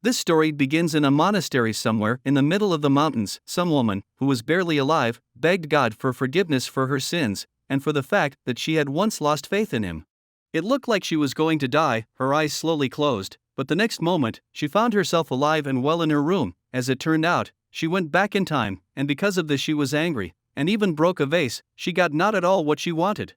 This story begins in a monastery somewhere in the middle of the mountains. Some woman, who was barely alive, begged God for forgiveness for her sins, and for the fact that she had once lost faith in him. It looked like she was going to die, her eyes slowly closed, but the next moment, she found herself alive and well in her room. As it turned out, she went back in time, and because of this she was angry, and even broke a vase. She got not at all what she wanted.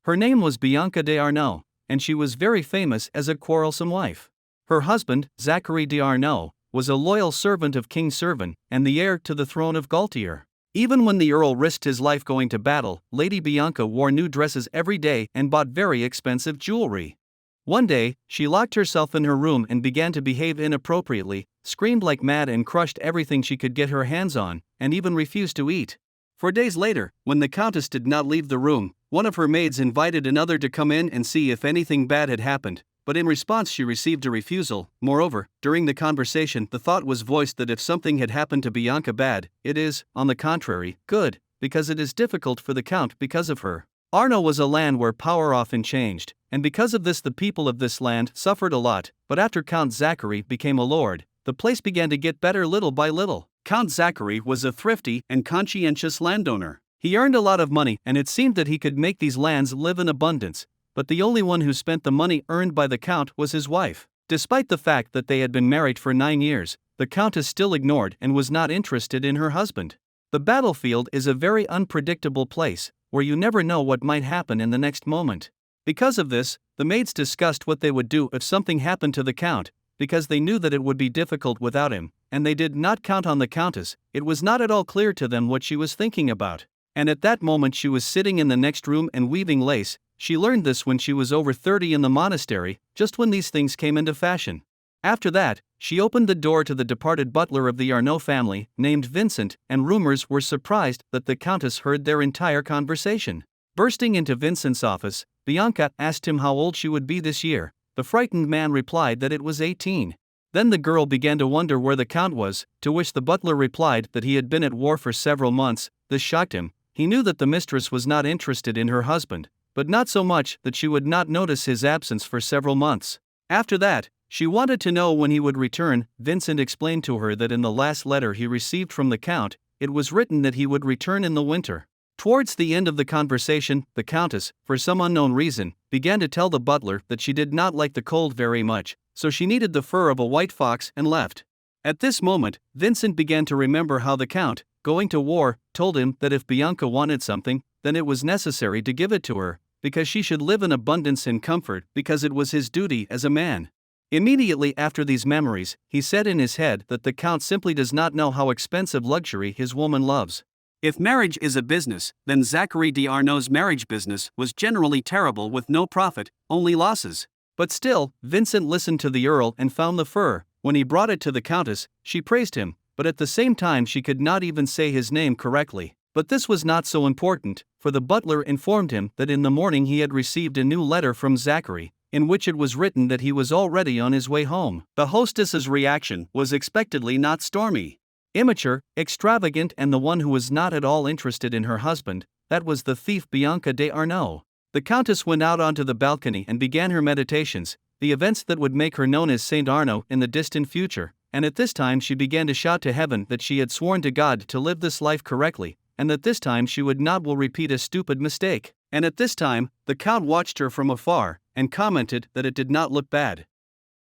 Her name was Bianca d'Arnaud, and she was very famous as a quarrelsome wife. Her husband, Zachary d'Arnaud, was a loyal servant of King Servan, and the heir to the throne of Gaultier. Even when the Earl risked his life going to battle, Lady Bianca wore new dresses every day and bought very expensive jewelry. One day, she locked herself in her room and began to behave inappropriately, screamed like mad and crushed everything she could get her hands on, and even refused to eat. 4 days later, when the Countess did not leave the room, one of her maids invited another to come in and see if anything bad had happened, but in response she received a refusal. Moreover, during the conversation the thought was voiced that if something had happened to Bianca bad, it is, on the contrary, good, because it is difficult for the Count because of her. Arno was a land where power often changed, and because of this the people of this land suffered a lot, but after Count Zachary became a lord, the place began to get better little by little. Count Zachary was a thrifty and conscientious landowner. He earned a lot of money, and it seemed that he could make these lands live in abundance, but the only one who spent the money earned by the Count was his wife. Despite the fact that they had been married for 9 years, the Countess still ignored and was not interested in her husband. The battlefield is a very unpredictable place, where you never know what might happen in the next moment. Because of this, the maids discussed what they would do if something happened to the Count, because they knew that it would be difficult without him, and they did not count on the Countess. It was not at all clear to them what she was thinking about. And at that moment she was sitting in the next room and weaving lace. She learned this when she was over 30 in the monastery, just when these things came into fashion. After that, she opened the door to the departed butler of the Arnaud family, named Vincent, and rumors were surprised that the Countess heard their entire conversation. Bursting into Vincent's office, Bianca asked him how old she would be this year. The frightened man replied that it was 18. Then the girl began to wonder where the Count was, to which the butler replied that he had been at war for several months. This shocked him. He knew that the mistress was not interested in her husband, but not so much that she would not notice his absence for several months. After that, she wanted to know when he would return. Vincent explained to her that in the last letter he received from the Count, it was written that he would return in the winter. Towards the end of the conversation, the Countess, for some unknown reason, began to tell the butler that she did not like the cold very much, so she needed the fur of a white fox and left. At this moment, Vincent began to remember how the Count, going to war, told him that if Bianca wanted something, then it was necessary to give it to her, because she should live in abundance and comfort, because it was his duty as a man. Immediately after these memories, he said in his head that the Count simply does not know how expensive luxury his woman loves. If marriage is a business, then Zachary d'Arnaud's marriage business was generally terrible with no profit, only losses. But still, Vincent listened to the Earl and found the fur. When he brought it to the Countess, she praised him, but at the same time she could not even say his name correctly. But this was not so important, for the butler informed him that in the morning he had received a new letter from Zachary, in which it was written that he was already on his way home. The hostess's reaction was expectedly not stormy. Immature, extravagant, and the one who was not at all interested in her husband, that was the thief Bianca d'Arnaud. The Countess went out onto the balcony and began her meditations, the events that would make her known as Saint Arnaud in the distant future, and at this time she began to shout to heaven that she had sworn to God to live this life correctly, and that this time she would not will repeat a stupid mistake. And at this time, the Count watched her from afar, and commented that it did not look bad.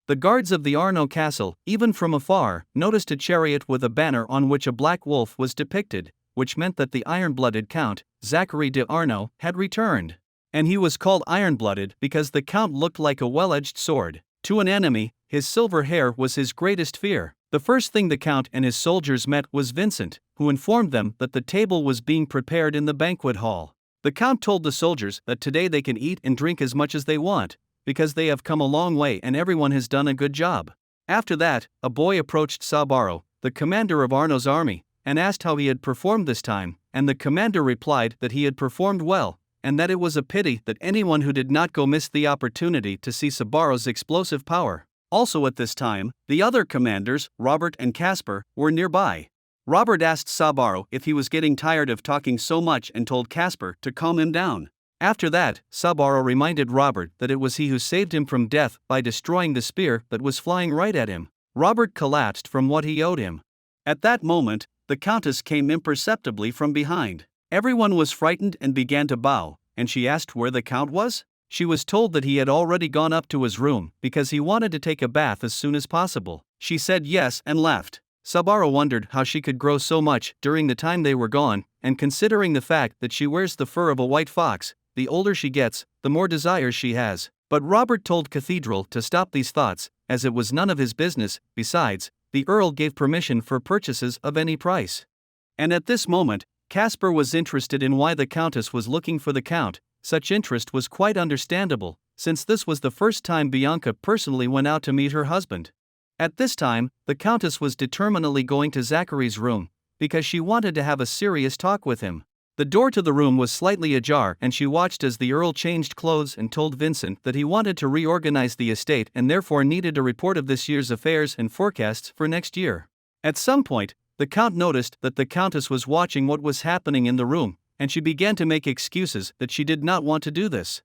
The guards of the Arnaud castle, even from afar, noticed a chariot with a banner on which a black wolf was depicted, which meant that the iron-blooded Count, Zachary d'Arnaud, had returned. And he was called iron-blooded because the Count looked like a well-edged sword. To an enemy, his silver hair was his greatest fear. The first thing the Count and his soldiers met was Vincent, who informed them that the table was being prepared in the banquet hall. The Count told the soldiers that today they can eat and drink as much as they want, because they have come a long way and everyone has done a good job. After that, a boy approached Sabaro, the commander of Arnaud's army, and asked how he had performed this time, and the commander replied that he had performed well, and that it was a pity that anyone who did not go missed the opportunity to see Sabaro's explosive power. Also at this time, the other commanders, Robert and Caspar, were nearby. Robert asked Sabaro if he was getting tired of talking so much and told Caspar to calm him down. After that, Sabaro reminded Robert that it was he who saved him from death by destroying the spear that was flying right at him. Robert collapsed from what he owed him. At that moment, the Countess came imperceptibly from behind. Everyone was frightened and began to bow, and she asked where the Count was. She was told that he had already gone up to his room because he wanted to take a bath as soon as possible. She said yes and left. Sabara wondered how she could grow so much during the time they were gone, and considering the fact that she wears the fur of a white fox, the older she gets, the more desires she has. But Robert told Cathedral to stop these thoughts, as it was none of his business. Besides, the Earl gave permission for purchases of any price. And at this moment, Caspar was interested in why the Countess was looking for the Count. Such interest was quite understandable, since this was the first time Bianca personally went out to meet her husband. At this time, the Countess was determinedly going to Zachary's room, because she wanted to have a serious talk with him. The door to the room was slightly ajar, and she watched as the Earl changed clothes and told Vincent that he wanted to reorganize the estate and therefore needed a report of this year's affairs and forecasts for next year. At some point, the Count noticed that the Countess was watching what was happening in the room, and she began to make excuses that she did not want to do this.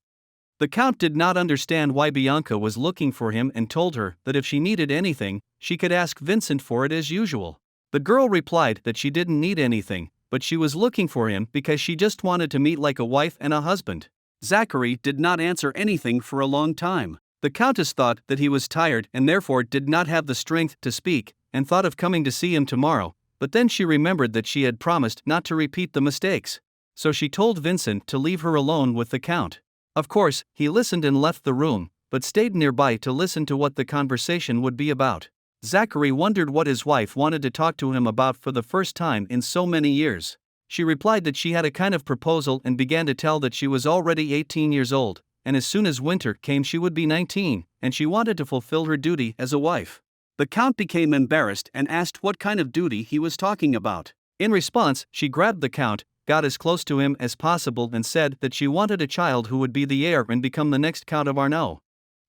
The Count did not understand why Bianca was looking for him and told her that if she needed anything, she could ask Vincent for it as usual. The girl replied that she didn't need anything, but she was looking for him because she just wanted to meet like a wife and a husband. Zachary did not answer anything for a long time. The Countess thought that he was tired and therefore did not have the strength to speak, and thought of coming to see him tomorrow, but then she remembered that she had promised not to repeat the mistakes. So she told Vincent to leave her alone with the Count. Of course, he listened and left the room, but stayed nearby to listen to what the conversation would be about. Zachary wondered what his wife wanted to talk to him about for the first time in so many years. She replied that she had a kind of proposal and began to tell that she was already 18 years old, and as soon as winter came she would be 19, and she wanted to fulfill her duty as a wife. The Count became embarrassed and asked what kind of duty he was talking about. In response, she grabbed the Count, got as close to him as possible and said that she wanted a child who would be the heir and become the next Count of Arnaud.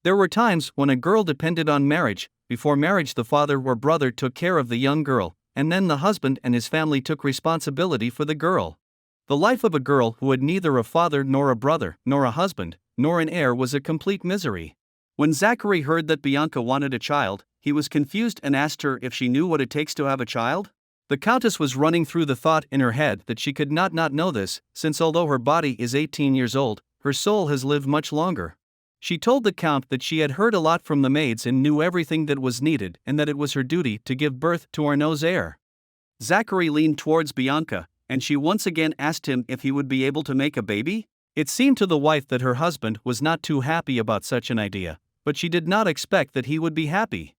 There were times when a girl depended on marriage. Before marriage the father or brother took care of the young girl, and then the husband and his family took responsibility for the girl. The life of a girl who had neither a father nor a brother, nor a husband, nor an heir was a complete misery. When Zachary heard that Bianca wanted a child, he was confused and asked her if she knew what it takes to have a child. The Countess was running through the thought in her head that she could not know this, since although her body is 18 years old, her soul has lived much longer. She told the Count that she had heard a lot from the maids and knew everything that was needed and that it was her duty to give birth to Arnaud's heir. Zachary leaned towards Bianca, and she once again asked him if he would be able to make a baby. It seemed to the wife that her husband was not too happy about such an idea, but she did not expect that he would be happy.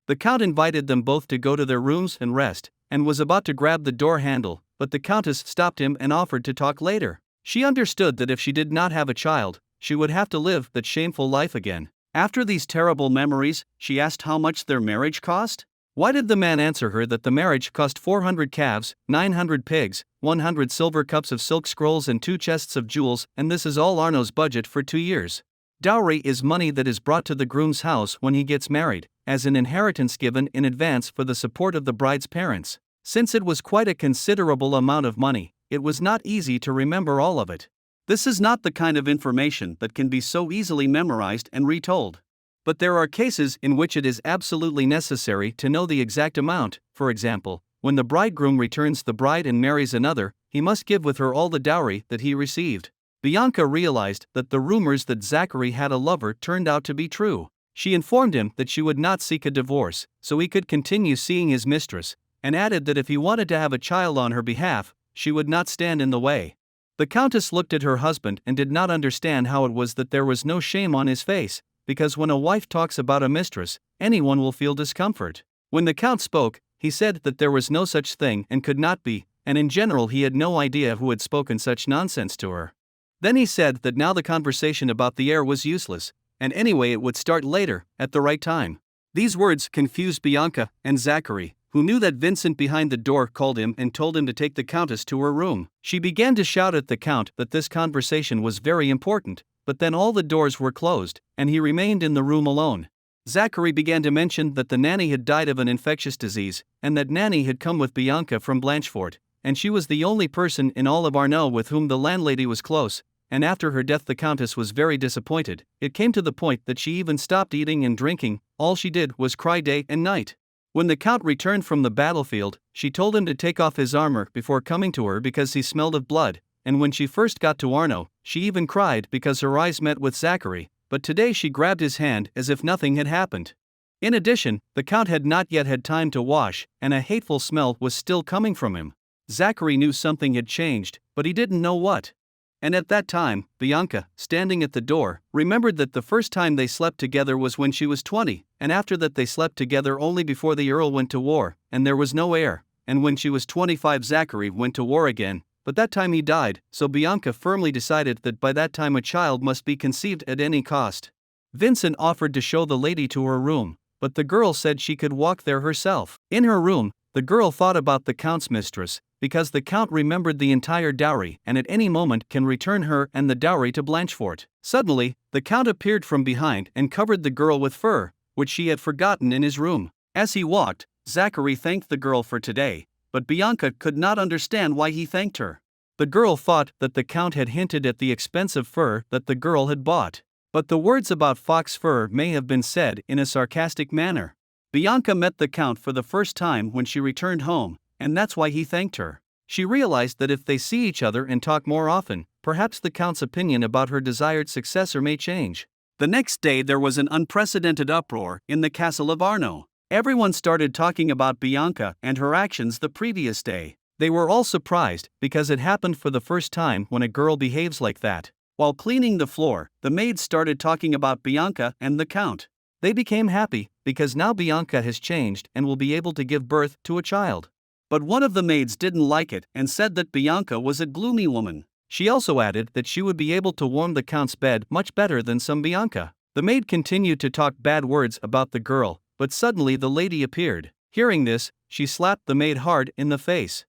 The Count invited them both to go to their rooms and rest, and was about to grab the door handle, but the Countess stopped him and offered to talk later. She understood that if she did not have a child, she would have to live that shameful life again. After these terrible memories, she asked how much their marriage cost. Why did the man answer her that the marriage cost 400 calves, 900 pigs, 100 silver cups of silk scrolls and 2 chests of jewels, and this is all Arnaud's budget for 2 years. Dowry is money that is brought to the groom's house when he gets married, as an inheritance given in advance for the support of the bride's parents. Since it was quite a considerable amount of money, it was not easy to remember all of it. This is not the kind of information that can be so easily memorized and retold. But there are cases in which it is absolutely necessary to know the exact amount. For example, when the bridegroom returns the bride and marries another, he must give with her all the dowry that he received. Bianca realized that the rumors that Zachary had a lover turned out to be true. She informed him that she would not seek a divorce, so he could continue seeing his mistress, and added that if he wanted to have a child on her behalf, she would not stand in the way. The Countess looked at her husband and did not understand how it was that there was no shame on his face, because when a wife talks about a mistress, anyone will feel discomfort. When the Count spoke, he said that there was no such thing and could not be, and in general he had no idea who had spoken such nonsense to her. Then he said that now the conversation about the heir was useless, and anyway it would start later, at the right time. These words confused Bianca and Zachary, who knew that Vincent behind the door called him and told him to take the Countess to her room. She began to shout at the Count that this conversation was very important, but then all the doors were closed, and he remained in the room alone. Zachary began to mention that the nanny had died of an infectious disease, and that Nanny had come with Bianca from Blanchefort, and she was the only person in all of Arnaud with whom the landlady was close, and after her death the Countess was very disappointed. It came to the point that she even stopped eating and drinking. All she did was cry day and night. When the Count returned from the battlefield, she told him to take off his armor before coming to her because he smelled of blood, and when she first got to Arno, she even cried because her eyes met with Zachary, but today she grabbed his hand as if nothing had happened. In addition, the Count had not yet had time to wash, and a hateful smell was still coming from him. Zachary knew something had changed, but he didn't know what. And at that time, Bianca, standing at the door, remembered that the first time they slept together was when she was 20, and after that they slept together only before the Earl went to war, and there was no heir, and when she was 25 Zachary went to war again, but that time he died, so Bianca firmly decided that by that time a child must be conceived at any cost. Vincent offered to show the lady to her room, but the girl said she could walk there herself. In her room, the girl thought about the Count's mistress, because the Count remembered the entire dowry and at any moment can return her and the dowry to Blanchefort. Suddenly, the Count appeared from behind and covered the girl with fur, which she had forgotten in his room. As he walked, Zachary thanked the girl for today, but Bianca could not understand why he thanked her. The girl thought that the Count had hinted at the expensive fur that the girl had bought, but the words about fox fur may have been said in a sarcastic manner. Bianca met the Count for the first time when she returned home, and that's why he thanked her. She realized that if they see each other and talk more often, perhaps the Count's opinion about her desired successor may change. The next day there was an unprecedented uproar in the castle of Arno. Everyone started talking about Bianca and her actions the previous day. They were all surprised, because it happened for the first time when a girl behaves like that. While cleaning the floor, the maids started talking about Bianca and the Count. They became happy, because now Bianca has changed and will be able to give birth to a child. But one of the maids didn't like it and said that Bianca was a gloomy woman. She also added that she would be able to warm the Count's bed much better than some Bianca. The maid continued to talk bad words about the girl, but suddenly the lady appeared. Hearing this, she slapped the maid hard in the face.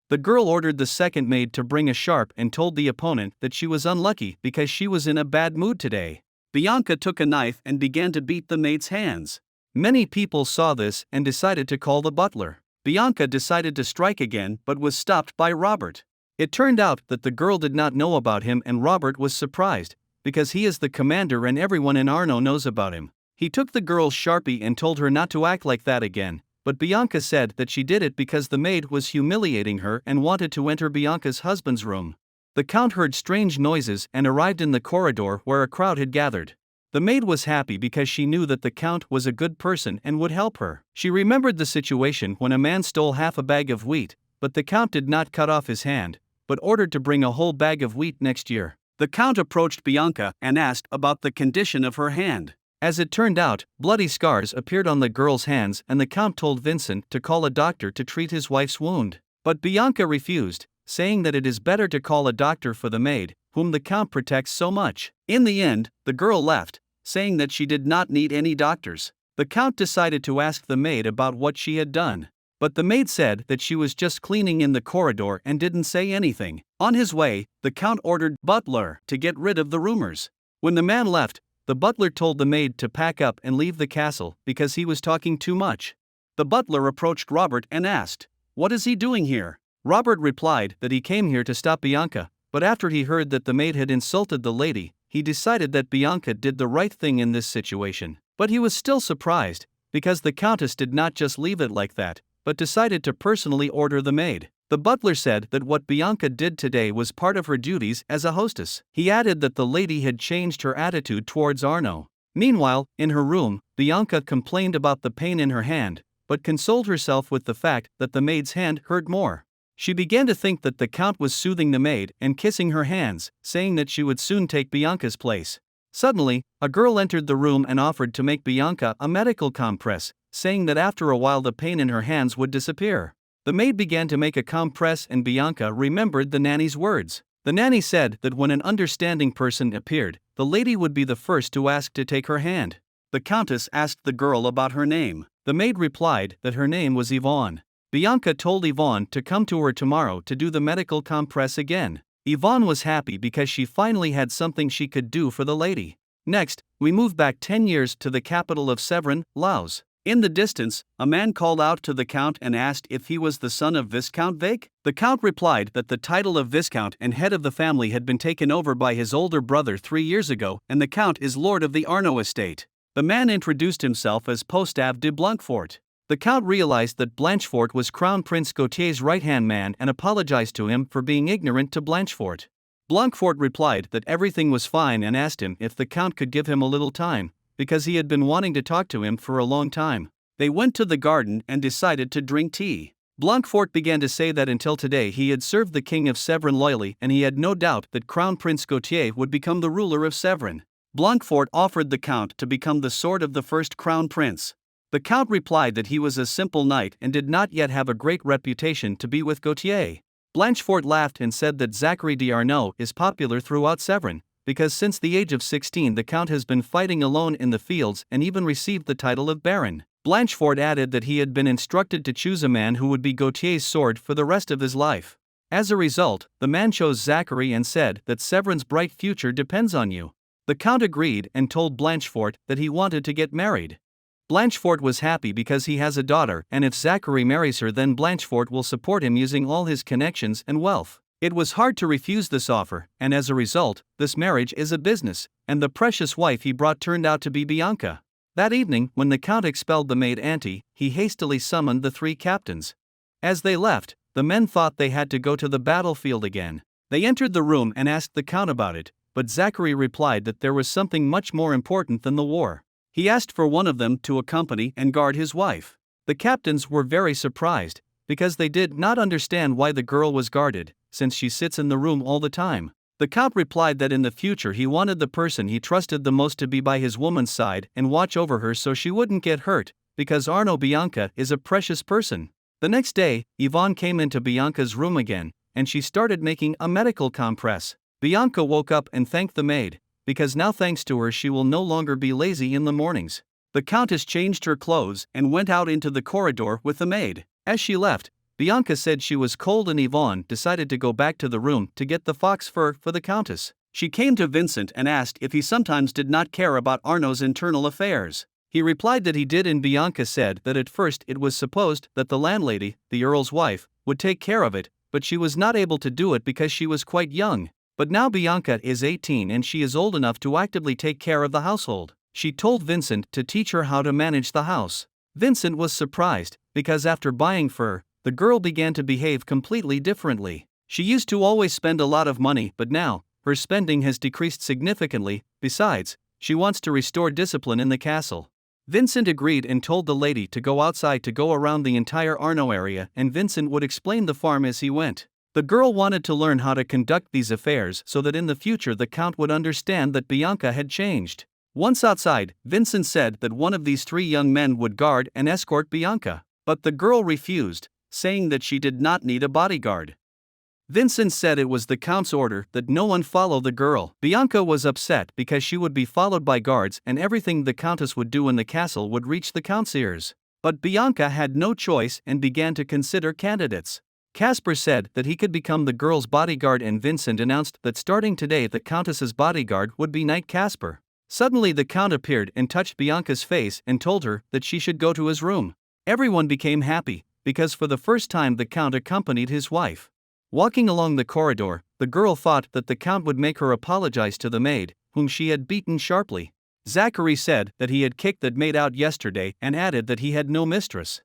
The girl ordered the second maid to bring a sharp and told the opponent that she was unlucky because she was in a bad mood today. Bianca took a knife and began to beat the maid's hands. Many people saw this and decided to call the butler. Bianca decided to strike again but was stopped by Robert. It turned out that the girl did not know about him and Robert was surprised, because he is the commander and everyone in Arno knows about him. He took the girl's sharpie and told her not to act like that again, but Bianca said that she did it because the maid was humiliating her and wanted to enter Bianca's husband's room. The Count heard strange noises and arrived in the corridor where a crowd had gathered. The maid was happy because she knew that the Count was a good person and would help her. She remembered the situation when a man stole half a bag of wheat, but the Count did not cut off his hand, but ordered to bring a whole bag of wheat next year. The Count approached Bianca and asked about the condition of her hand. As it turned out, bloody scars appeared on the girl's hands and the Count told Vincent to call a doctor to treat his wife's wound. But Bianca refused, saying that it is better to call a doctor for the maid, whom the Count protects so much. In the end, the girl left, saying that she did not need any doctors. The Count decided to ask the maid about what she had done. But the maid said that she was just cleaning in the corridor and didn't say anything. On his way, the Count ordered butler to get rid of the rumors. When the man left, the butler told the maid to pack up and leave the castle because he was talking too much. The butler approached Robert and asked, "What is he doing here?" Robert replied that he came here to stop Bianca, but after he heard that the maid had insulted the lady, he decided that Bianca did the right thing in this situation. But he was still surprised, because the Countess did not just leave it like that, but decided to personally order the maid. The butler said that what Bianca did today was part of her duties as a hostess. He added that the lady had changed her attitude towards Arno. Meanwhile, in her room, Bianca complained about the pain in her hand, but consoled herself with the fact that the maid's hand hurt more. She began to think that the Count was soothing the maid and kissing her hands, saying that she would soon take Bianca's place. Suddenly, a girl entered the room and offered to make Bianca a medical compress, saying that after a while the pain in her hands would disappear. The maid began to make a compress and Bianca remembered the nanny's words. The nanny said that when an understanding person appeared, the lady would be the first to ask to take her hand. The Countess asked the girl about her name. The maid replied that her name was Yvonne. Bianca told Yvonne to come to her tomorrow to do the medical compress again. Yvonne was happy because she finally had something she could do for the lady. Next, we move back 10 years to the capital of Severn, Laos. In the distance, a man called out to the Count and asked if he was the son of Viscount Vake. The Count replied that the title of Viscount and head of the family had been taken over by his older brother 3 years ago, and the Count is lord of the Arno estate. The man introduced himself as Postave de Blanquefort. The Count realized that Blanchefort was Crown Prince Gautier's right-hand man and apologized to him for being ignorant to Blanchefort. Blanchefort replied that everything was fine and asked him if the Count could give him a little time, because he had been wanting to talk to him for a long time. They went to the garden and decided to drink tea. Blanchefort began to say that until today he had served the king of Sèvres loyally and he had no doubt that Crown Prince Gautier would become the ruler of Sèvres. Blanchefort offered the Count to become the sword of the first Crown Prince. The Count replied that he was a simple knight and did not yet have a great reputation to be with Gautier. Blanchefort laughed and said that Zachary d'Arnaud is popular throughout Sèvres, because since the age of 16 the Count has been fighting alone in the fields and even received the title of Baron. Blanchefort added that he had been instructed to choose a man who would be Gautier's sword for the rest of his life. As a result, the man chose Zachary and said that Sèvres' bright future depends on you. The Count agreed and told Blanchefort that he wanted to get married. Blanchefort was happy because he has a daughter, and if Zachary marries her then Blanchefort will support him using all his connections and wealth. It was hard to refuse this offer, and as a result, this marriage is a business, and the precious wife he brought turned out to be Bianca. That evening, when the Count expelled the maid Auntie, he hastily summoned the 3 captains. As they left, the men thought they had to go to the battlefield again. They entered the room and asked the Count about it, but Zachary replied that there was something much more important than the war. He asked for one of them to accompany and guard his wife. The captains were very surprised, because they did not understand why the girl was guarded, since she sits in the room all the time. The Count replied that in the future he wanted the person he trusted the most to be by his woman's side and watch over her so she wouldn't get hurt, because Arnaud Bianca is a precious person. The next day, Yvonne came into Bianca's room again, and she started making a medical compress. Bianca woke up and thanked the maid, because now thanks to her she will no longer be lazy in the mornings. The Countess changed her clothes and went out into the corridor with the maid. As she left, Bianca said she was cold and Yvonne decided to go back to the room to get the fox fur for the Countess. She came to Vincent and asked if he sometimes did not care about Arnaud's internal affairs. He replied that he did, and Bianca said that at first it was supposed that the landlady, the Earl's wife, would take care of it, but she was not able to do it because she was quite young. But now Bianca is 18 and she is old enough to actively take care of the household. She told Vincent to teach her how to manage the house. Vincent was surprised, because after buying fur, the girl began to behave completely differently. She used to always spend a lot of money, but now, her spending has decreased significantly. Besides, she wants to restore discipline in the castle. Vincent agreed and told the lady to go outside to go around the entire Arnaud area, and Vincent would explain the farm as he went. The girl wanted to learn how to conduct these affairs so that in the future the Count would understand that Bianca had changed. Once outside, Vincent said that one of these 3 young men would guard and escort Bianca, but the girl refused, saying that she did not need a bodyguard. Vincent said it was the Count's order that no one follow the girl. Bianca was upset because she would be followed by guards and everything the Countess would do in the castle would reach the Count's ears. But Bianca had no choice and began to consider candidates. Casper said that he could become the girl's bodyguard, and Vincent announced that starting today the Countess's bodyguard would be Knight Casper. Suddenly the Count appeared and touched Bianca's face and told her that she should go to his room. Everyone became happy, because for the first time the Count accompanied his wife. Walking along the corridor, the girl thought that the Count would make her apologize to the maid, whom she had beaten sharply. Zachary said that he had kicked that maid out yesterday and added that he had no mistress.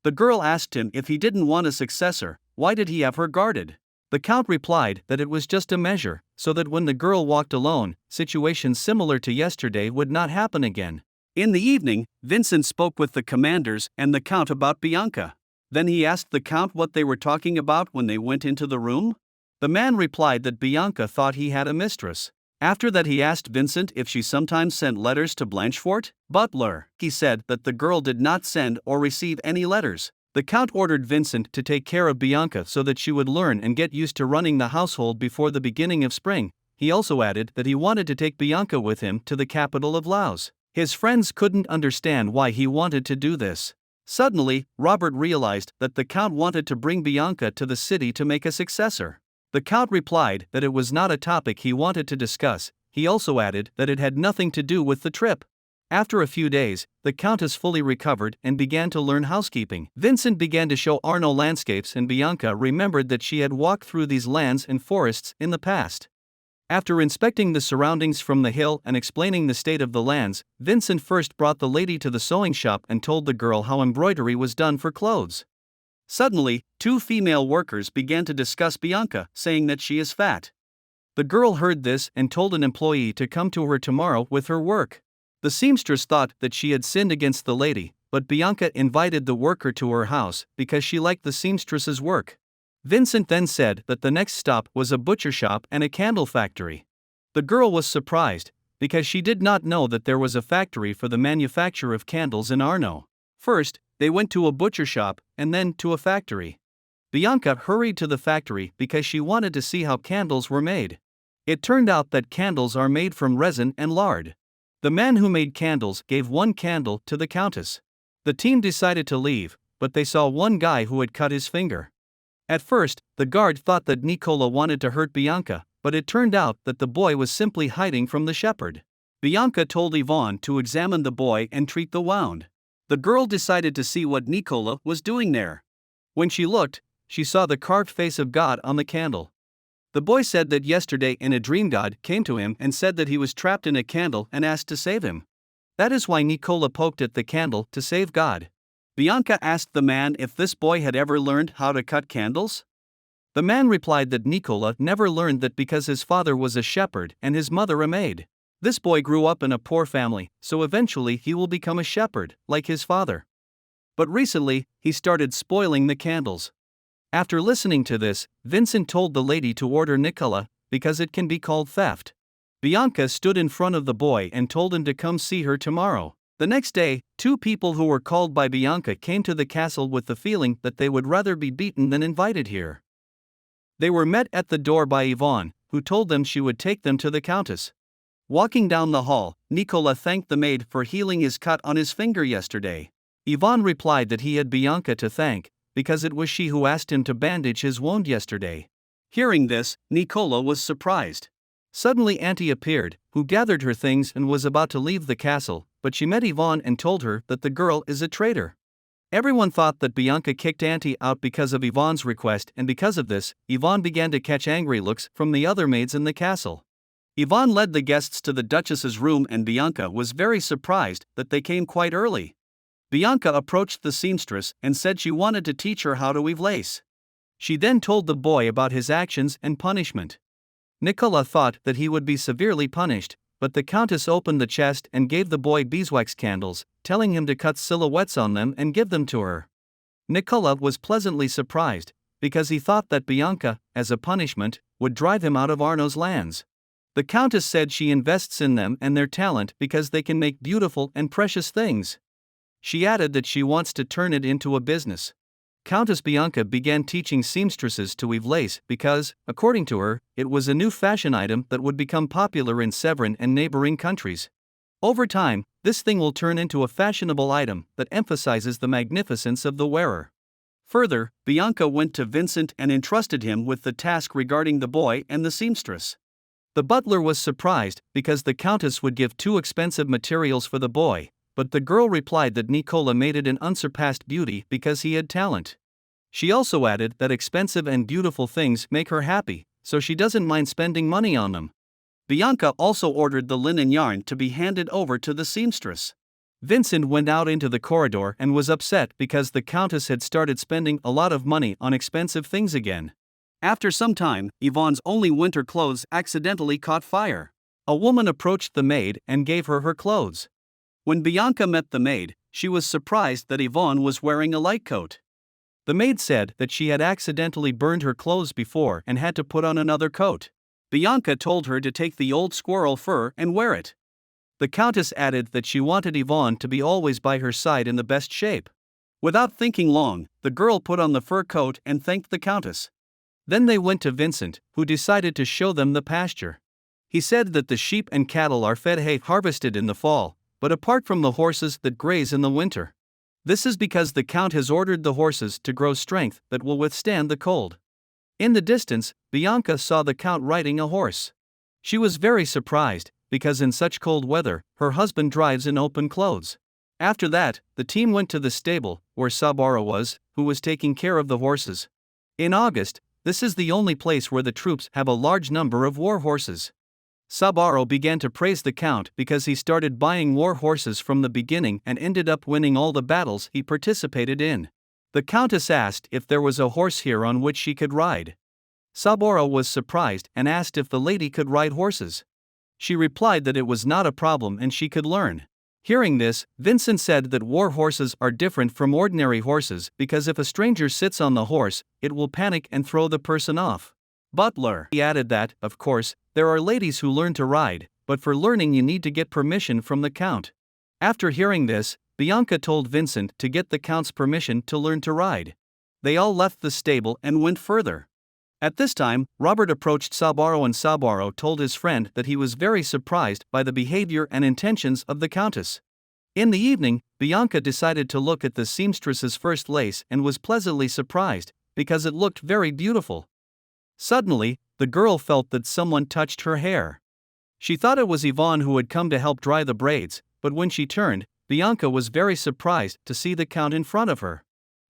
The girl asked him if he didn't want a successor, why did he have her guarded? The Count replied that it was just a measure, so that when the girl walked alone, situations similar to yesterday would not happen again. In the evening, Vincent spoke with the commanders and the Count about Bianca. Then he asked the Count what they were talking about when they went into the room. The man replied that Bianca thought he had a mistress. After that he asked Vincent if she sometimes sent letters to Blanchefort, butler. He said that the girl did not send or receive any letters. The Count ordered Vincent to take care of Bianca so that she would learn and get used to running the household before the beginning of spring. He also added that he wanted to take Bianca with him to the capital of Laos. His friends couldn't understand why he wanted to do this. Suddenly, Robert realized that the Count wanted to bring Bianca to the city to make a successor. The Count replied that it was not a topic he wanted to discuss. He also added that it had nothing to do with the trip. After a few days, the Countess fully recovered and began to learn housekeeping. Vincent began to show Arnaud landscapes, and Bianca remembered that she had walked through these lands and forests in the past. After inspecting the surroundings from the hill and explaining the state of the lands, Vincent first brought the lady to the sewing shop and told the girl how embroidery was done for clothes. Suddenly, two female workers began to discuss Bianca, saying that she is fat. The girl heard this and told an employee to come to her tomorrow with her work. The seamstress thought that she had sinned against the lady, but Bianca invited the worker to her house because she liked the seamstress's work. Vincent then said that the next stop was a butcher shop and a candle factory. The girl was surprised, because she did not know that there was a factory for the manufacture of candles in Arno. First, they went to a butcher shop, and then to a factory. Bianca hurried to the factory because she wanted to see how candles were made. It turned out that candles are made from resin and lard. The man who made candles gave one candle to the countess. The team decided to leave, but they saw one guy who had cut his finger. At first, the guard thought that Nicola wanted to hurt Bianca, but it turned out that the boy was simply hiding from the shepherd. Bianca told Yvonne to examine the boy and treat the wound. The girl decided to see what Nicola was doing there. When she looked, she saw the carved face of God on the candle. The boy said that yesterday in a dream God came to him and said that he was trapped in a candle and asked to save him. That is why Nicola poked at the candle to save God. Bianca asked the man if this boy had ever learned how to cut candles. The man replied that Nicola never learned that because his father was a shepherd and his mother a maid. This boy grew up in a poor family, so eventually he will become a shepherd, like his father. But recently, he started spoiling the candles. After listening to this, Vincent told the lady to order Nicola, because it can be called theft. Bianca stood in front of the boy and told him to come see her tomorrow. The next day, two people who were called by Bianca came to the castle with the feeling that they would rather be beaten than invited here. They were met at the door by Yvonne, who told them she would take them to the countess. Walking down the hall, Nicola thanked the maid for healing his cut on his finger yesterday. Yvonne replied that he had Bianca to thank, because it was she who asked him to bandage his wound yesterday. Hearing this, Nicola was surprised. Suddenly Auntie appeared, who gathered her things and was about to leave the castle, but she met Yvonne and told her that the girl is a traitor. Everyone thought that Bianca kicked Auntie out because of Yvonne's request, and because of this, Yvonne began to catch angry looks from the other maids in the castle. Yvonne led the guests to the Duchess's room and Bianca was very surprised that they came quite early. Bianca approached the seamstress and said she wanted to teach her how to weave lace. She then told the boy about his actions and punishment. Nicola thought that he would be severely punished, but the countess opened the chest and gave the boy beeswax candles, telling him to cut silhouettes on them and give them to her. Nicola was pleasantly surprised, because he thought that Bianca, as a punishment, would drive him out of Arno's lands. The countess said she invests in them and their talent because they can make beautiful and precious things. She added that she wants to turn it into a business. Countess Bianca began teaching seamstresses to weave lace because, according to her, it was a new fashion item that would become popular in Severin and neighboring countries. Over time, this thing will turn into a fashionable item that emphasizes the magnificence of the wearer. Further, Bianca went to Vincent and entrusted him with the task regarding the boy and the seamstress. The butler was surprised because the countess would give too expensive materials for the boy, but the girl replied that Nicola made it an unsurpassed beauty because he had talent. She also added that expensive and beautiful things make her happy, so she doesn't mind spending money on them. Bianca also ordered the linen yarn to be handed over to the seamstress. Vincent went out into the corridor and was upset because the countess had started spending a lot of money on expensive things again. After some time, Yvonne's only winter clothes accidentally caught fire. A woman approached the maid and gave her her clothes. When Bianca met the maid, she was surprised that Yvonne was wearing a light coat. The maid said that she had accidentally burned her clothes before and had to put on another coat. Bianca told her to take the old squirrel fur and wear it. The countess added that she wanted Yvonne to be always by her side in the best shape. Without thinking long, the girl put on the fur coat and thanked the countess. Then they went to Vincent, who decided to show them the pasture. He said that the sheep and cattle are fed hay harvested in the fall, but apart from the horses that graze in the winter. This is because the count has ordered the horses to grow strength that will withstand the cold. In the distance, Bianca saw the count riding a horse. She was very surprised, because in such cold weather, her husband drives in open clothes. After that, the team went to the stable, where Sabara was, who was taking care of the horses. In August, this is the only place where the troops have a large number of war horses. Sabaro began to praise the count because he started buying war horses from the beginning and ended up winning all the battles he participated in. The countess asked if there was a horse here on which she could ride. Sabaro was surprised and asked if the lady could ride horses. She replied that it was not a problem and she could learn. Hearing this, Vincent said that war horses are different from ordinary horses because if a stranger sits on the horse, it will panic and throw the person off. Butler. He added that, of course, there are ladies who learn to ride, but for learning you need to get permission from the count. After hearing this, Bianca told Vincent to get the count's permission to learn to ride. They all left the stable and went further. At this time, Robert approached Sabaro and Sabaro told his friend that he was very surprised by the behavior and intentions of the countess. In the evening, Bianca decided to look at the seamstress's first lace and was pleasantly surprised, because it looked very beautiful. Suddenly, the girl felt that someone touched her hair. She thought it was Yvonne who had come to help dry the braids, but when she turned, Bianca was very surprised to see the count in front of her.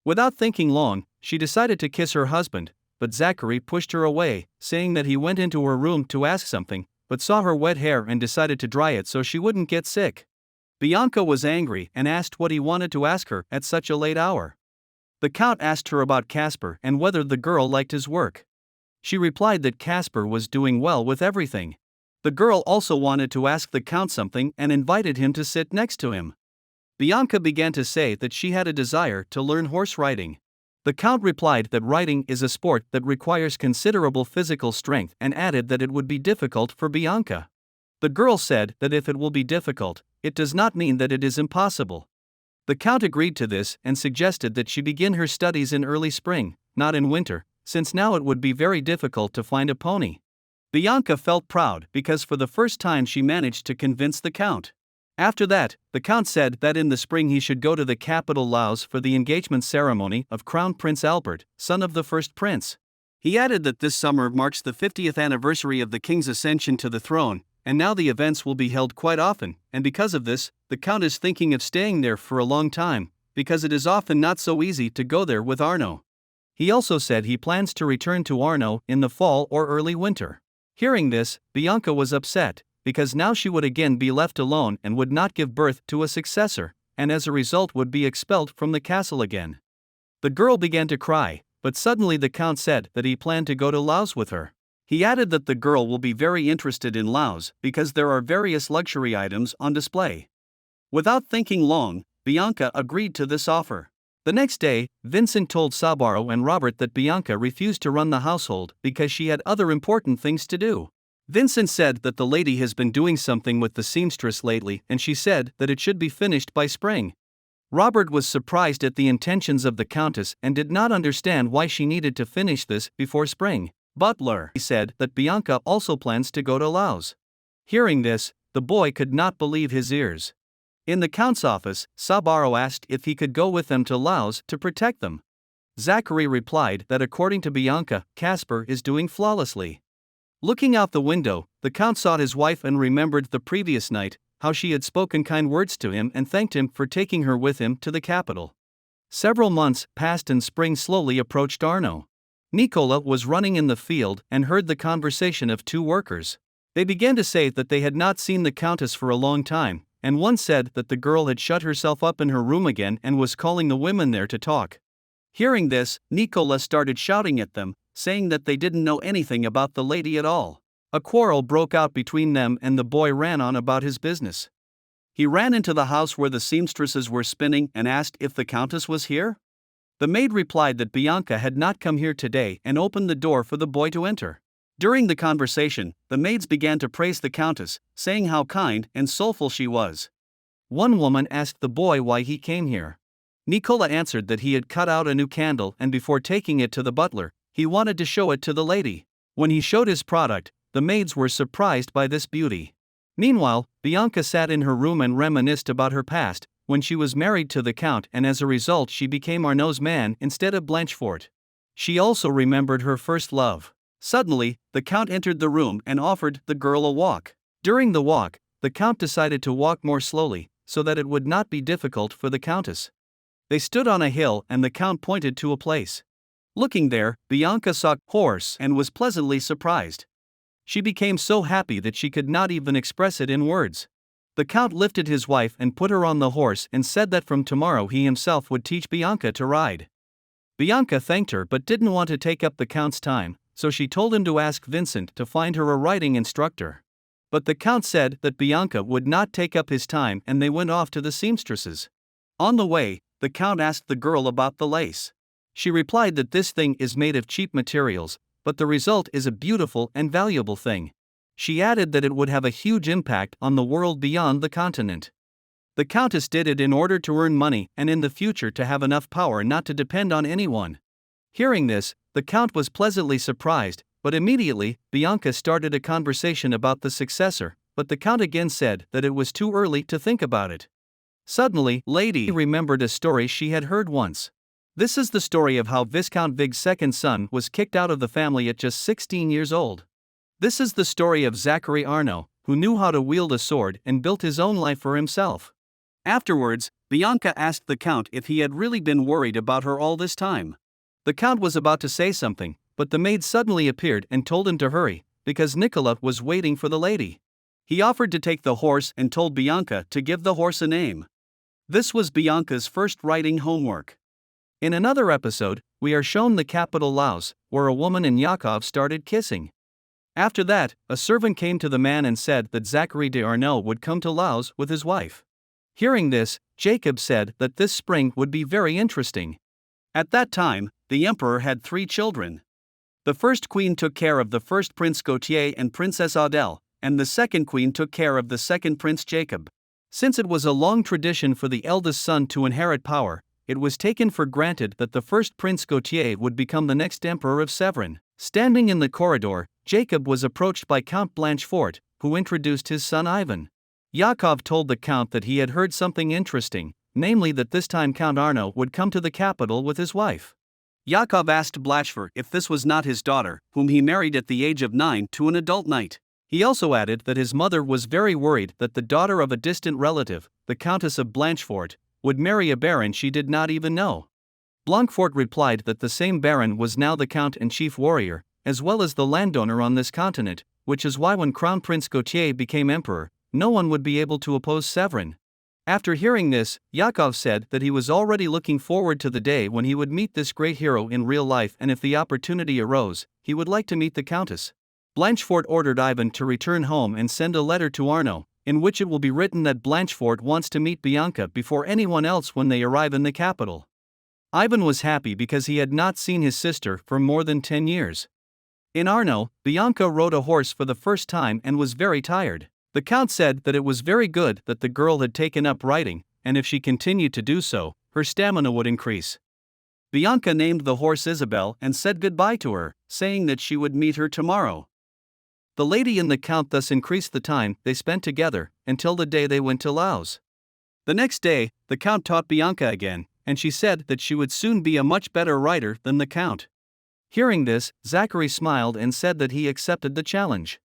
Without thinking long, she decided to kiss her husband, but Zachary pushed her away, saying that he went into her room to ask something, but saw her wet hair and decided to dry it so she wouldn't get sick. Bianca was angry and asked what he wanted to ask her at such a late hour. The count asked her about Casper and whether the girl liked his work. She replied that Casper was doing well with everything. The girl also wanted to ask the count something and invited him to sit next to him. Bianca began to say that she had a desire to learn horse riding. The count replied that riding is a sport that requires considerable physical strength and added that it would be difficult for Bianca. The girl said that if it will be difficult, it does not mean that it is impossible. The count agreed to this and suggested that she begin her studies in early spring, not in winter, since now it would be very difficult to find a pony. Bianca felt proud because for the first time she managed to convince the count. After that, the count said that in the spring he should go to the capital Laos for the engagement ceremony of Crown Prince Albert, son of the first prince. He added that this summer marks the 50th anniversary of the king's ascension to the throne, and now the events will be held quite often, and because of this, the count is thinking of staying there for a long time, because it is often not so easy to go there with Arno. He also said he plans to return to Arno in the fall or early winter. Hearing this, Bianca was upset, because now she would again be left alone and would not give birth to a successor, and as a result would be expelled from the castle again. The girl began to cry, but suddenly the count said that he planned to go to Laos with her. He added that the girl will be very interested in Laos because there are various luxury items on display. Without thinking long, Bianca agreed to this offer. The next day, Vincent told Sabaro and Robert that Bianca refused to run the household because she had other important things to do. Vincent said that the lady has been doing something with the seamstress lately and she said that it should be finished by spring. Robert was surprised at the intentions of the countess and did not understand why she needed to finish this before spring. Butler, he said that Bianca also plans to go to Laos. Hearing this, the boy could not believe his ears. In the count's office, Sabaro asked if he could go with them to Laos to protect them. Zachary replied that according to Bianca, Casper is doing flawlessly. Looking out the window, the count saw his wife and remembered the previous night, how she had spoken kind words to him and thanked him for taking her with him to the capital. Several months passed and spring slowly approached Arno. Nicola was running in the field and heard the conversation of two workers. They began to say that they had not seen the countess for a long time, and one said that the girl had shut herself up in her room again and was calling the women there to talk. Hearing this, Nicola started shouting at them, saying that they didn't know anything about the lady at all. A quarrel broke out between them and the boy ran on about his business. He ran into the house where the seamstresses were spinning and asked if the countess was here. The maid replied that Bianca had not come here today and opened the door for the boy to enter. During the conversation, the maids began to praise the countess, saying how kind and soulful she was. One woman asked the boy why he came here. Nicola answered that he had cut out a new candle and before taking it to the butler, he wanted to show it to the lady. When he showed his product, the maids were surprised by this beauty. Meanwhile, Bianca sat in her room and reminisced about her past, when she was married to the count and as a result she became Arnaud's man instead of Blanchefort. She also remembered her first love. Suddenly, the count entered the room and offered the girl a walk. During the walk, the count decided to walk more slowly, so that it would not be difficult for the countess. They stood on a hill and the count pointed to a place. Looking there, Bianca saw a horse and was pleasantly surprised. She became so happy that she could not even express it in words. The Count lifted his wife and put her on the horse and said that from tomorrow he himself would teach Bianca to ride. Bianca thanked her but didn't want to take up the Count's time, so she told him to ask Vincent to find her a riding instructor. But the Count said that Bianca would not take up his time and they went off to the seamstresses. On the way, the Count asked the girl about the lace. She replied that this thing is made of cheap materials, but the result is a beautiful and valuable thing. She added that it would have a huge impact on the world beyond the continent. The Countess did it in order to earn money and in the future to have enough power not to depend on anyone. Hearing this, the Count was pleasantly surprised, but immediately, Bianca started a conversation about the successor, but the Count again said that it was too early to think about it. Suddenly, Lady remembered a story she had heard once. This is the story of how Viscount Vig's second son was kicked out of the family at just 16 years old. This is the story of Zachary Arnaud, who knew how to wield a sword and built his own life for himself. Afterwards, Bianca asked the Count if he had really been worried about her all this time. The Count was about to say something, but the maid suddenly appeared and told him to hurry, because Nicola was waiting for the lady. He offered to take the horse and told Bianca to give the horse a name. This was Bianca's first writing homework. In another episode, we are shown the capital Laos, where a woman and Yakov started kissing. After that, a servant came to the man and said that Zachary d'Arnaud would come to Laos with his wife. Hearing this, Jacob said that this spring would be very interesting. At that time, the emperor had 3 children. The first queen took care of the first Prince Gautier and Princess Adele, and the second queen took care of the second Prince Jacob. Since it was a long tradition for the eldest son to inherit power, it was taken for granted that the first Prince Gautier would become the next emperor of Severin. Standing in the corridor, Jacob was approached by Count Blanchefort, who introduced his son Ivan. Yakov told the Count that he had heard something interesting, namely that this time Count Arnaud would come to the capital with his wife. Yakov asked Blanchefort if this was not his daughter, whom he married at the age of 9 to an adult knight. He also added that his mother was very worried that the daughter of a distant relative, the Countess of Blanchefort, would marry a baron she did not even know. Blanchefort replied that the same baron was now the Count and chief warrior, as well as the landowner on this continent, which is why when Crown Prince Gautier became emperor, no one would be able to oppose Severin. After hearing this, Yakov said that he was already looking forward to the day when he would meet this great hero in real life, and if the opportunity arose, he would like to meet the Countess. Blanchefort ordered Ivan to return home and send a letter to Arnaud, in which it will be written that Blanchefort wants to meet Bianca before anyone else when they arrive in the capital. Ivan was happy because he had not seen his sister for more than 10 years. In Arnaud, Bianca rode a horse for the first time and was very tired. The Count said that it was very good that the girl had taken up riding, and if she continued to do so, her stamina would increase. Bianca named the horse Isabel and said goodbye to her, saying that she would meet her tomorrow. The lady and the Count thus increased the time they spent together, until the day they went to Laos. The next day, the Count taught Bianca again, and she said that she would soon be a much better rider than the Count. Hearing this, Zachary smiled and said that he accepted the challenge.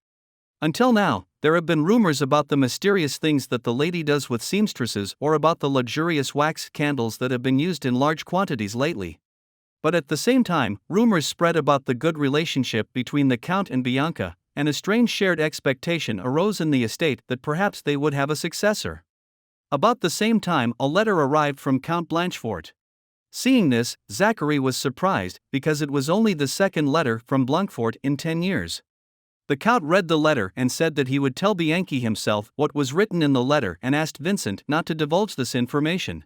Until now, there have been rumors about the mysterious things that the lady does with seamstresses or about the luxurious wax candles that have been used in large quantities lately. But at the same time, rumors spread about the good relationship between the Count and Bianca, and a strange shared expectation arose in the estate that perhaps they would have a successor. About the same time, a letter arrived from Count Blanchefort. Seeing this, Zachary was surprised because it was only the second letter from Blanchefort in 10 years. The Count read the letter and said that he would tell Bianca himself what was written in the letter and asked Vincent not to divulge this information.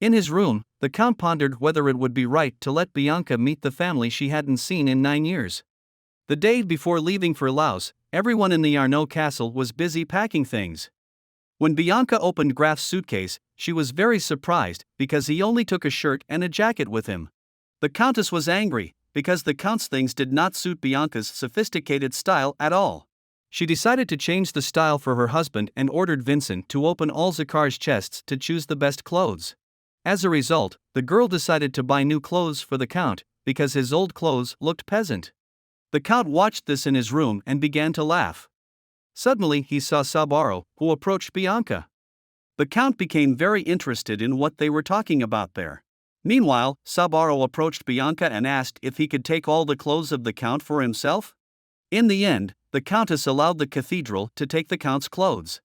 In his room, the Count pondered whether it would be right to let Bianca meet the family she hadn't seen in 9 years. The day before leaving for Laos, everyone in the Arnaud castle was busy packing things. When Bianca opened Graf's suitcase, she was very surprised because he only took a shirt and a jacket with him. The Countess was angry because the Count's things did not suit Bianca's sophisticated style at all. She decided to change the style for her husband and ordered Vincent to open all Zakar's chests to choose the best clothes. As a result, the girl decided to buy new clothes for the Count because his old clothes looked peasant. The Count watched this in his room and began to laugh. Suddenly he saw Sabaro, who approached Bianca. The Count became very interested in what they were talking about there. Meanwhile, Sabaro approached Bianca and asked if he could take all the clothes of the Count for himself. In the end, the countess allowed the cathedral to take the count's clothes.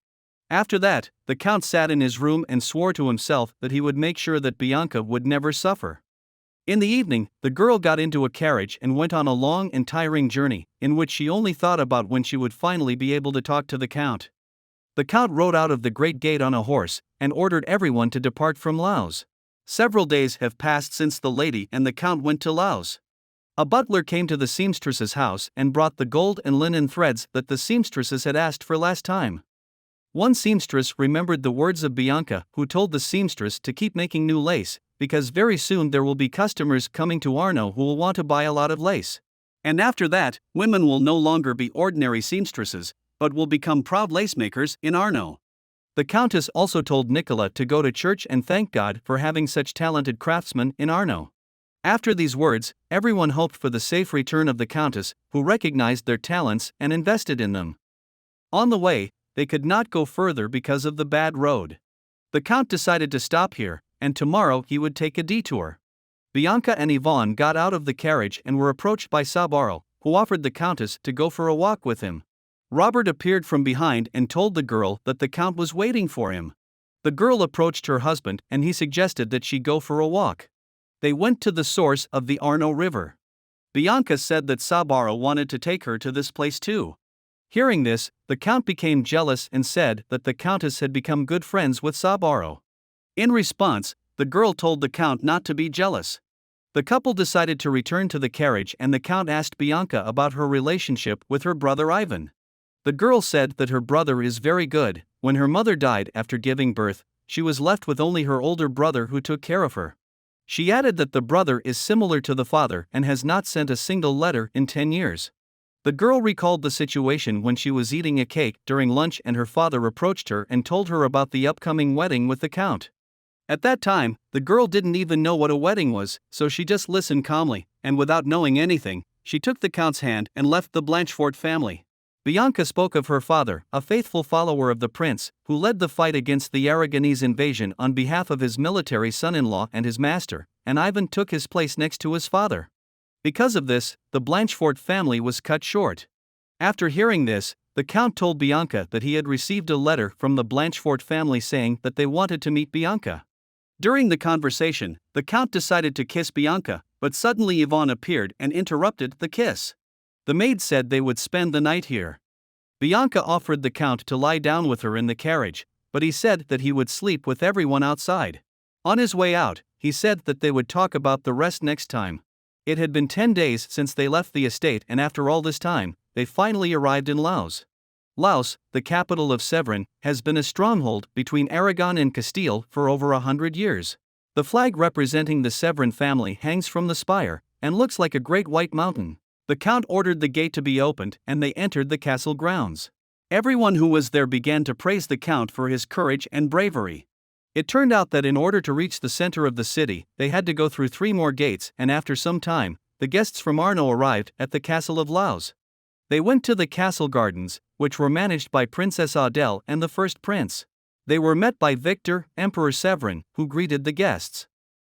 After that, the count sat in his room and swore to himself that he would make sure that Bianca would never suffer. In the evening, the girl got into a carriage and went on a long and tiring journey, in which she only thought about when she would finally be able to talk to the count. The count rode out of the great gate on a horse, and ordered everyone to depart from Laos. Several days have passed since the lady and the count went to Laos. A butler came to the seamstress's house and brought the gold and linen threads that the seamstresses had asked for last time. One seamstress remembered the words of Bianca, who told the seamstress to keep making new lace, because very soon there will be customers coming to Arno who will want to buy a lot of lace. And after that, women will no longer be ordinary seamstresses, but will become proud lace makers in Arno. The countess also told Nicola to go to church and thank God for having such talented craftsmen in Arno. After these words, everyone hoped for the safe return of the countess, who recognized their talents and invested in them. On the way, they could not go further because of the bad road. The count decided to stop here, and tomorrow he would take a detour. Bianca and Yvonne got out of the carriage and were approached by Sabaro, who offered the countess to go for a walk with him. Robert appeared from behind and told the girl that the count was waiting for him. The girl approached her husband and he suggested that she go for a walk. They went to the source of the Arno River. Bianca said that Sabaro wanted to take her to this place too. Hearing this, the count became jealous and said that the countess had become good friends with Sabaro. In response, the girl told the count not to be jealous. The couple decided to return to the carriage and the count asked Bianca about her relationship with her brother Ivan. The girl said that her brother is very good. When her mother died after giving birth, she was left with only her older brother who took care of her. She added that the brother is similar to the father and has not sent a single letter in 10 years. The girl recalled the situation when she was eating a cake during lunch and her father approached her and told her about the upcoming wedding with the count. At that time, the girl didn't even know what a wedding was, so she just listened calmly, and without knowing anything, she took the count's hand and left the Blanchefort family. Bianca spoke of her father, a faithful follower of the prince, who led the fight against the Aragonese invasion on behalf of his military son-in-law and his master, and Ivan took his place next to his father. Because of this, the Blanchefort family was cut short. After hearing this, the count told Bianca that he had received a letter from the Blanchefort family saying that they wanted to meet Bianca. During the conversation, the count decided to kiss Bianca, but suddenly Yvonne appeared and interrupted the kiss. The maid said they would spend the night here. Bianca offered the count to lie down with her in the carriage, but he said that he would sleep with everyone outside. On his way out, he said that they would talk about the rest next time. It had been 10 days since they left the estate, and after all this time, they finally arrived in Laos. Laos, the capital of Severn, has been a stronghold between Aragon and Castile for over 100 years. The flag representing the Severn family hangs from the spire, and looks like a great white mountain. The count ordered the gate to be opened, and they entered the castle grounds. Everyone who was there began to praise the count for his courage and bravery. It turned out that in order to reach the center of the city, they had to go through 3 more gates, and after some time, the guests from Arno arrived at the castle of Laos. They went to the castle gardens, which were managed by Princess Adele and the first prince. They were met by Victor, Emperor Severin, who greeted the guests.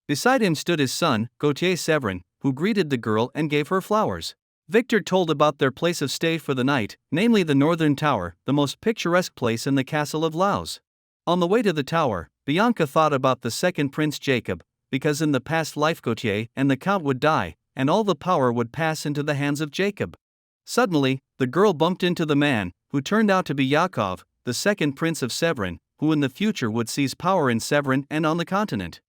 Beside him stood his son, Gautier Severin, who greeted the girl and gave her flowers. Victor told about their place of stay for the night, namely the Northern Tower, the most picturesque place in the castle of Laos. On the way to the tower, Bianca thought about the second prince Jacob, because in the past life Gautier and the count would die, and all the power would pass into the hands of Jacob. Suddenly, the girl bumped into the man, who turned out to be Yakov, the second prince of Severin, who in the future would seize power in Severin and on the continent.